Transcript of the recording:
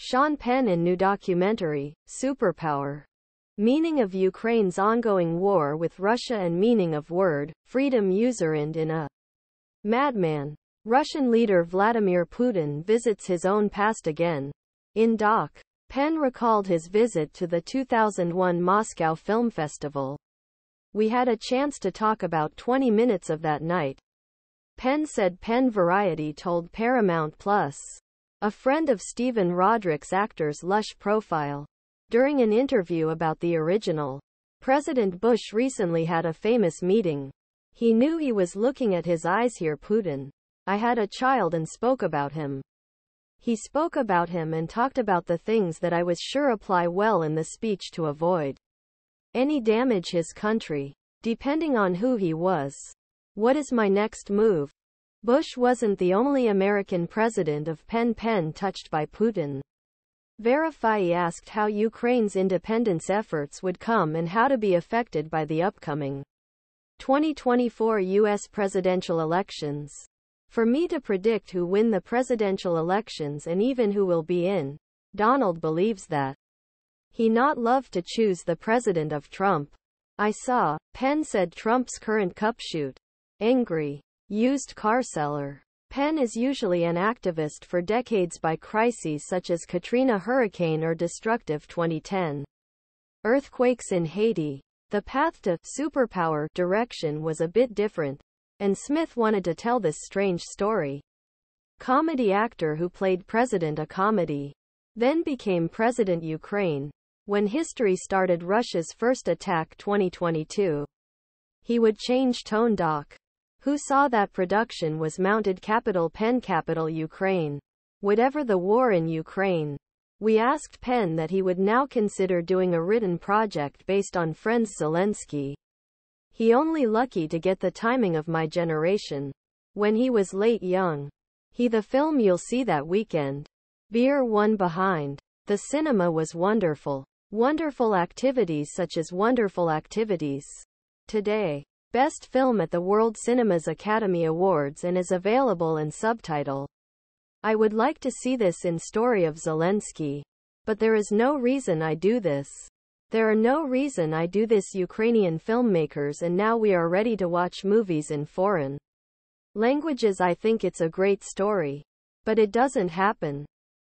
Sean Penn in new documentary, Superpower. Meaning of Ukraine's ongoing war with Russia and meaning of word, freedom üzerinde in a madman. Russian leader Vladimir Putin visits his own past again. In Doc. Penn recalled his visit to the 2001 Moscow Film Festival. We had a chance to talk about 20 minutes of that night. Penn said Penn Variety told Paramount Plus, a friend of Stephen Rodrick's actor's lush profile. During an interview about the original, President Bush recently had a famous meeting. He knew he was looking at his eyes here. Putin. I had a child and spoke about him. He spoke about him and talked about the things that I was sure apply well in the speech to avoid any damage his country, depending on who he was. What is my next move? Bush wasn't the only American president of Penn Penn touched by Putin. Varifyy asked how Ukraine's independence efforts would come and how to be affected by the upcoming 2024 U.S. presidential elections. For me to predict who win the presidential elections and even who will be in.Donald believes that he not love to choose the president of Trump. I saw, Penn said Trump's current cupshoot. Angry. Used car seller. Penn is usually an activist for decades by crises such as Katrina hurricane or destructive 2010 earthquakes in Haiti. The path to superpower direction was a bit different, and Smith wanted to tell this strange story. Comedy actor who played President a comedy, then became President Ukraine. When history started Russia's first attack 2022, he would change tone. Doc. Who saw that production was mounted capital Penn capital Ukraine. Whatever the war in Ukraine. We asked Penn that he would now consider doing a written project based on friends Zelenskyy. He only lucky to get the timing of my generation. When he was late young. He the film you'll see that weekend. Beer one behind. The cinema was wonderful. Wonderful activities such as wonderful activities. Today. Best film at the World Cinema's Academy Awards and is available in subtitle. I would like to see this in story of Zelenskyy. But there is no reason I do this. There are no reason I do this. Ukrainian filmmakers, and now we are ready to watch movies in foreign languages. I think it's a great story. But it doesn't happen.